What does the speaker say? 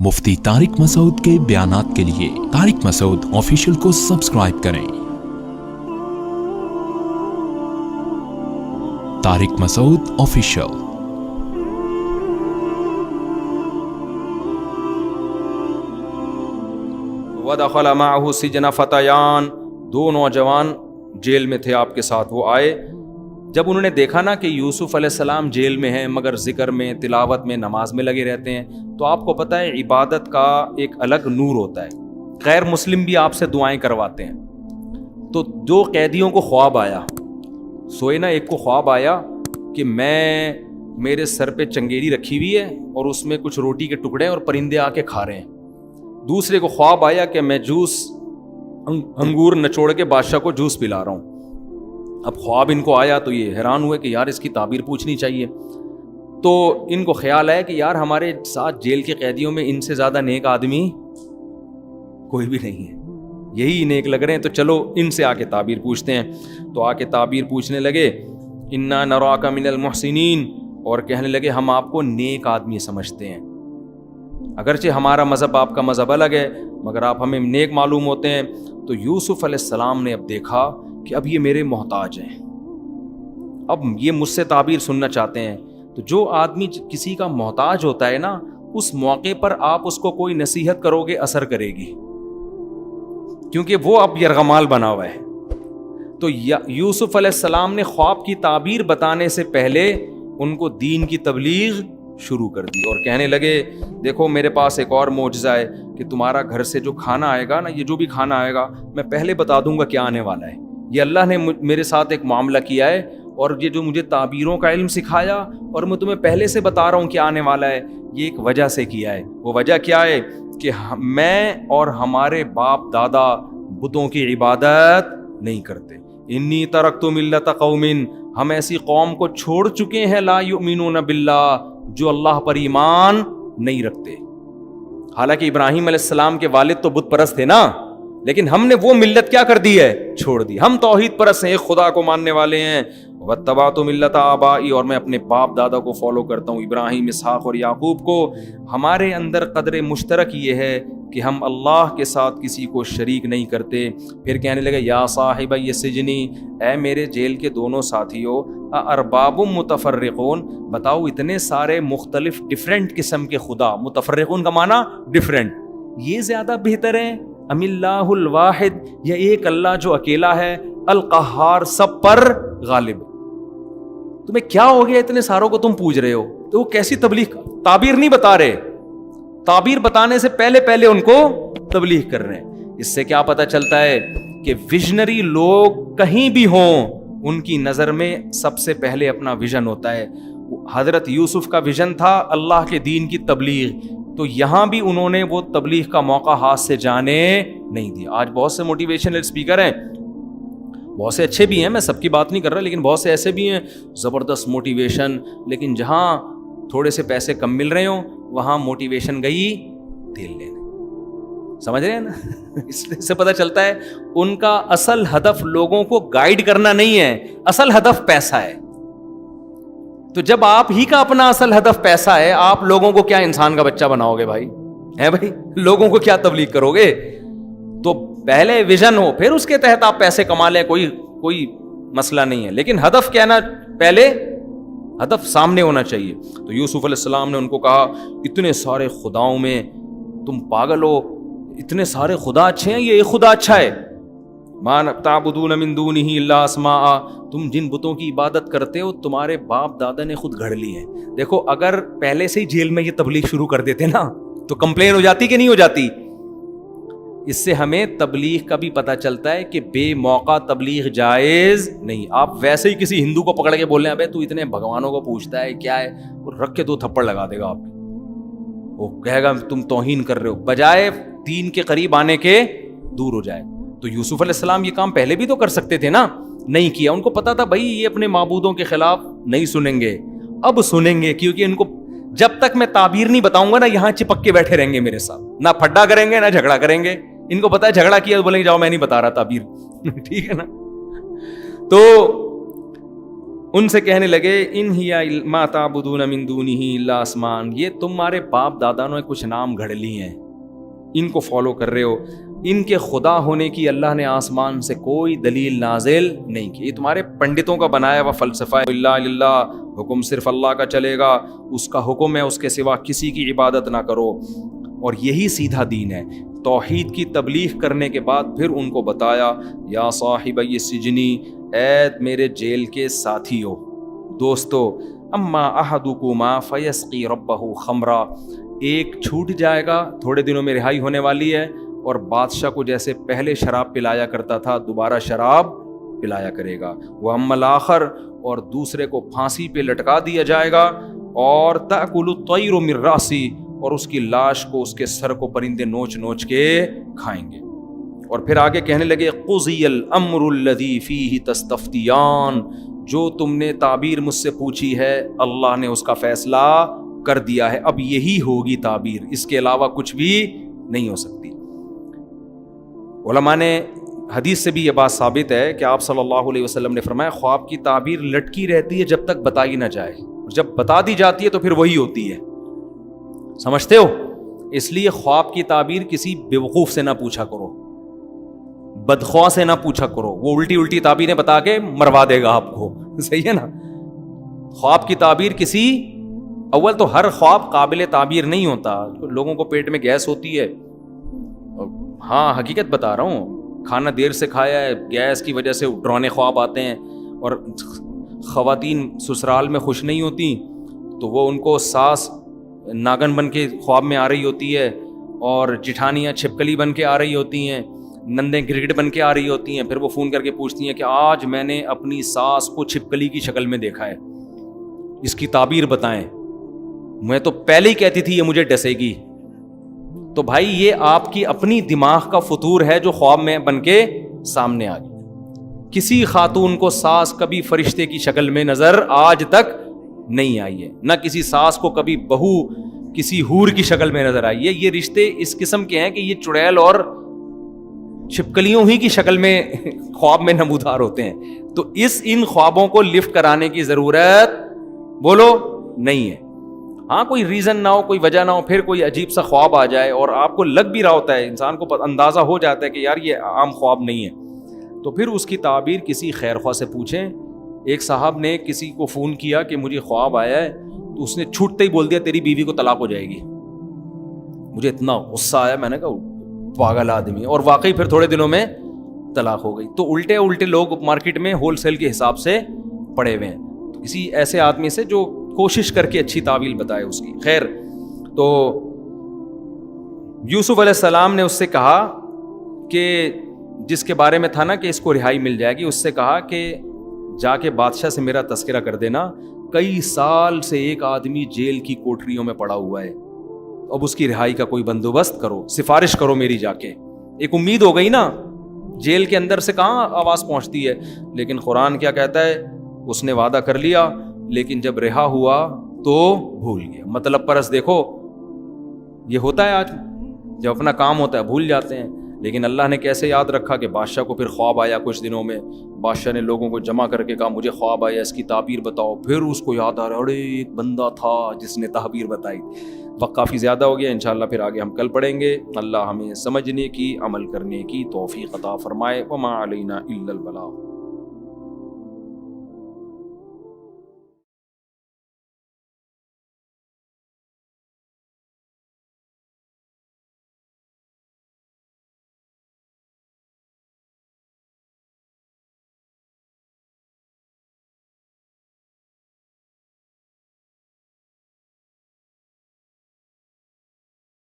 मुफ्ती तारिक मसूद के बयानात के लिए तारिक मसूद ऑफिशियल को सब्सक्राइब करें। तारिक मसूद ऑफिशियल। वदखल माहु सिजना फतयान, दो नौजवान जेल में थे आपके साथ। वो आए, जब उन्होंने देखा ना कि यूसुफ अलैहिस्सलाम जेल में हैं मगर जिक्र में, तिलावत में, नमाज में लगे रहते हैं, तो आपको पता है इबादत का एक अलग नूर होता है। गैर मुस्लिम भी आपसे दुआएं करवाते हैं। तो दो कैदियों को ख्वाब आया, सोए ना, एक को ख्वाब आया कि मेरे सर पे चंगेरी रखी हुई है और उसमें कुछ रोटी के टुकड़े और परिंदे आके खा रहे हैं। दूसरे को ख्वाब आया कि मैं जूस अंगूर निचोड़ के बादशाह को जूस पिला रहा हूँ। अब ख्वाब इनको आया तो ये हैरान हुए कि यार इसकी ताबीर पूछनी चाहिए। तो इनको ख्याल आया कि यार हमारे साथ जेल के कैदियों में इनसे ज़्यादा नेक आदमी कोई भी नहीं है, यही नेक लग रहे हैं, तो चलो इनसे आके ताबीर पूछते हैं। तो आके ताबीर पूछने लगे, इन्ना नराका मिनल मुहसिनीन, और कहने लगे हम आपको नेक आदमी समझते हैं। अगरचे हमारा मज़हब आपका मज़हब अलग है मगर आप हमें नेक मालूम होते हैं। तो यूसुफ अलैहिस्सलाम ने अब देखा कि अब ये मेरे मोहताज हैं, अब ये मुझसे ताबीर सुनना चाहते हैं। तो जो आदमी किसी का मोहताज होता है ना, उस मौके पर आप उसको कोई नसीहत करोगे असर करेगी, क्योंकि वो अब यरगमाल बना हुआ है। तो यूसुफ अलैहिस्सलाम ने ख्वाब की ताबीर बताने से पहले उनको दीन की तबलीग शुरू कर दी और कहने लगे, देखो मेरे पास एक और मौजज़ा है कि तुम्हारा घर से जो खाना आएगा ना, ये जो भी खाना आएगा, मैं पहले बता दूंगा क्या आने वाला है। ये अल्लाह ने मेरे साथ एक मामला किया है और ये जो मुझे ताबीरों का इल्म सिखाया और मैं तुम्हें पहले से बता रहा हूँ क्या आने वाला है, ये एक वजह से किया है। वो वजह क्या है कि मैं और हमारे बाप दादा बुतों की इबादत नहीं करते। इन्नी तरक्तु मिल्लत कौमिन, हम ऐसी कौम को छोड़ चुके हैं, ला युमिनून बिल्लाह, जो अल्लाह पर ईमान नहीं रखते। हालांकि इब्राहीम अलैहिस्सलाम के वालिद तो बुत परस्त थे ना, लेकिन हमने वो मिल्लत क्या कर दी है, छोड़ दी। हम तौहीद परस्त हैं, एक खुदा को मानने वाले हैं। वत्तबातु मिल्लत आबाई, और मैं अपने बाप दादा को फॉलो करता हूँ, इब्राहीम, इसहाक और याकूब को। हमारे अंदर कदर मुश्तरक ये है कि हम अल्लाह के साथ किसी को शरीक नहीं करते। फिर कहने लगे, या साहिब ये सिजनी, ऐ मेरे जेल के दोनों साथियों, अरबाबुम मुतफर्रिकून, बताओ इतने सारे मुख्तलिफ डिफरेंट किस्म के खुदा, मुतफर्रिकून का माना डिफरेंट, ये ज्यादा बेहतर है, अमिल्लाहुल वाहिद, या एक अल्लाह जो अकेला है, अल कहार, सब पर गालिब। तुम्हें क्या हो गया, इतने सारों को तुम पूज रहे हो? तो वो कैसी तबलीग, ताबीर नहीं बता रहे, ताबीर बताने से पहले पहले उनको तबलीग कर रहे हैं। इससे क्या पता चलता है कि विजनरी लोग कहीं भी हों, उनकी नजर में सबसे पहले अपना विजन होता है। हजरत यूसुफ का विजन था अल्लाह के दीन की तबलीग, तो यहां भी उन्होंने वो तबलीग का मौका हाथ से जाने नहीं दिया। आज बहुत से मोटिवेशनल स्पीकर हैं, बहुत से अच्छे भी हैं, मैं सबकी बात नहीं कर रहा, लेकिन बहुत से ऐसे भी हैं जबरदस्त मोटिवेशन, लेकिन जहां थोड़े से पैसे कम मिल रहे हो वहां मोटिवेशन गई तेल लेने। समझ रहे हैं ना? इससे पता चलता है उनका असल हदफ लोगों को गाइड करना नहीं है, असल हदफ पैसा है। तो जब आप ही का अपना असल हदफ पैसा है, आप लोगों को क्या इंसान का बच्चा बनाओगे भाई? है भाई, लोगों को क्या तबलीग करोगे? तो पहले विजन हो, फिर उसके तहत आप पैसे कमा लें, कोई मसला नहीं है, लेकिन हदफ क्या ना, पहले हदफ सामने होना चाहिए। तो यूसुफ अलैहिस्सलाम ने उनको कहा, इतने सारे खुदाओं में तुम पागल हो, इतने सारे खुदा अच्छे हैं, ये एक खुदा अच्छा है। मान ताबुदून मिन दूनिही इल्ला अस्माअ, तुम जिन बुतों की इबादत करते हो तुम्हारे बाप दादा ने खुद गढ़ ली है। देखो, अगर पहले से ही जेल में ये तबलीग शुरू कर देते ना, तो कंप्लेन हो जाती कि नहीं हो जाती? इससे हमें तबलीग का भी पता चलता है कि बेमौका तबलीग जायज नहीं। आप वैसे ही किसी हिंदू को पकड़ के बोल रहे हैं, अबे तू इतने भगवानों को पूछता है क्या है, और रख के 2 थप्पड़ लगा देगा आपको, वो कहेगा तुम तौहीन कर रहे हो, बजाय दीन के करीब आने के दूर हो जाए। तो यूसुफ अलैहिस्सलाम ये काम पहले भी तो कर सकते थे ना, नहीं किया। उनको पता था भाई ये अपने माबूदों के खिलाफ नहीं सुनेंगे, अब सुनेंगे, क्योंकि इनको जब तक मैं ताबीर नहीं बताऊंगा ना, यहां चिपक के बैठे रहेंगे मेरे साथ, ना फड्डा करेंगे ना झगड़ा करेंगे। इनको पता है झगड़ा किया तो बोलेंगे जाओ मैं नहीं बता रहा ताबीर ठीक है ना। तो ان سے کہنے لگے ان ہی ما تعبدون من دونہ الا اسمان، یہ تمہارے باپ دادا نے کچھ نام گھڑ لی ہیں، ان کو فالو کر رہے ہو، ان کے خدا ہونے کی اللہ نے آسمان سے کوئی دلیل نازل نہیں کی، یہ تمہارے پنڈتوں کا بنایا ہوا فلسفہ ہے، اللہ للہ، حکم صرف اللہ کا چلے گا، اس کا حکم ہے، اس کے سوا کسی کی عبادت نہ کرو، اور یہی سیدھا دین ہے۔ توحید کی تبلیغ کرنے کے بعد پھر ان کو بتایا یا صاحبی السجنی، اے میرے جیل کے ساتھیو، دوستو، اما احدکما فیسقی ربہ خمرا، ایک چھوٹ جائے گا، تھوڑے دنوں میں رہائی ہونے والی ہے، اور بادشاہ کو جیسے پہلے شراب پلایا کرتا تھا دوبارہ شراب پلایا کرے گا، وہ اما الآخر، اور دوسرے کو پھانسی پہ لٹکا دیا جائے گا، اور تأکل الطیر من رأسی، اور اس کی لاش کو، اس کے سر کو پرندے نوچ نوچ کے کھائیں گے۔ اور پھر آگے کہنے لگے قضی الامر الذی فیہ تستفتیان، جو تم نے تعبیر مجھ سے پوچھی ہے اللہ نے اس کا فیصلہ کر دیا ہے، اب یہی ہوگی تعبیر، اس کے علاوہ کچھ بھی نہیں ہو سکتی۔ علماء نے حدیث سے بھی یہ بات ثابت ہے کہ آپ صلی اللہ علیہ وسلم نے فرمایا خواب کی تعبیر لٹکی رہتی ہے جب تک بتائی نہ جائے، جب بتا دی جاتی ہے تو پھر وہی ہوتی ہے، سمجھتے ہو؟ اس لیے خواب کی تعبیر کسی بیوقوف سے نہ پوچھا کرو، بدخواہ سے نہ پوچھا کرو، وہ الٹی الٹی تعبیریں بتا کے مروا دے گا آپ کو، صحیح ہے نا؟ خواب کی تعبیر کسی، اول تو ہر خواب قابل تعبیر نہیں ہوتا، لوگوں کو پیٹ میں گیس ہوتی ہے، ہاں حقیقت بتا رہا ہوں، کھانا دیر سے کھایا ہے، گیس کی وجہ سے ڈرانے خواب آتے ہیں، اور خواتین سسرال میں خوش نہیں ہوتی تو وہ ان کو ساس ناگن بن کے خواب میں آ رہی ہوتی ہے، اور جٹھانیاں چھپکلی بن کے آ رہی ہوتی ہیں، نندیں گرگٹ بن کے آ رہی ہوتی ہیں، پھر وہ فون کر کے پوچھتی ہیں کہ آج میں نے اپنی ساس کو چھپکلی کی شکل میں دیکھا ہے، اس کی تعبیر بتائیں، میں تو پہلے ہی کہتی تھی یہ مجھے ڈسے گی۔ تو بھائی یہ آپ کی اپنی دماغ کا فطور ہے جو خواب میں بن کے سامنے آ گئی۔ کسی خاتون کو ساس کبھی فرشتے کی شکل میں نظر آج تک نہیں آئی ہے، نہ کسی ساس کو کبھی بہو کسی حور کی شکل میں نظر آئی ہے۔ یہ رشتے اس قسم کے ہیں کہ یہ چڑیل اور چھپکلیوں ہی کی شکل میں خواب میں نمودار ہوتے ہیں، تو ان خوابوں کو لفٹ کرانے کی ضرورت بولو نہیں ہے۔ ہاں کوئی ریزن نہ ہو، کوئی وجہ نہ ہو، پھر کوئی عجیب سا خواب آ جائے اور آپ کو لگ بھی رہا ہوتا ہے، انسان کو اندازہ ہو جاتا ہے کہ یار یہ عام خواب نہیں ہے، تو پھر اس کی تعبیر کسی خیر خواہ سے پوچھیں۔ ایک صاحب نے کسی کو فون کیا کہ مجھے خواب آیا ہے، تو اس نے چھوٹتے ہی بول دیا تیری بیوی کو طلاق ہو جائے گی۔ مجھے اتنا غصہ آیا، میں نے کہا پاگل آدمی، اور واقعی پھر تھوڑے دنوں میں طلاق ہو گئی۔ تو الٹے لوگ مارکیٹ میں ہول سیل کے حساب سے پڑے ہوئے ہیں، تو کسی ایسے آدمی سے جو کوشش کر کے اچھی تعویل بتائے اس کی۔ خیر، تو یوسف علیہ السلام نے اس سے کہا کہ جس کے بارے میں تھا نا کہ اس کو رہائی مل جائے گی، اس سے کہا کہ جا کے بادشاہ سے میرا تذکرہ کر دینا، کئی سال سے ایک آدمی جیل کی کوٹریوں میں پڑا ہوا ہے، اب اس کی رہائی کا کوئی بندوبست کرو، سفارش کرو میری جا کے۔ ایک امید ہو گئی نا، جیل کے اندر سے کہاں آواز پہنچتی ہے، لیکن قرآن کیا کہتا ہے، اس نے وعدہ کر لیا لیکن جب رہا ہوا تو بھول گیا۔ مطلب پرس دیکھو، یہ ہوتا ہے آج، جب اپنا کام ہوتا ہے بھول جاتے ہیں، لیکن اللہ نے کیسے یاد رکھا کہ بادشاہ کو پھر خواب آیا کچھ دنوں میں، بادشاہ نے لوگوں کو جمع کر کے کہا مجھے خواب آیا، اس کی تعبیر بتاؤ، پھر اس کو یاد آ رہا ہے ارے ایک بندہ تھا جس نے تعبیر بتائی۔ وقت کافی زیادہ ہو گیا، انشاءاللہ پھر آگے ہم کل پڑھیں گے۔ اللہ ہمیں سمجھنے کی، عمل کرنے کی توفیق عطا فرمائے۔ وما علینا الا البلاغ۔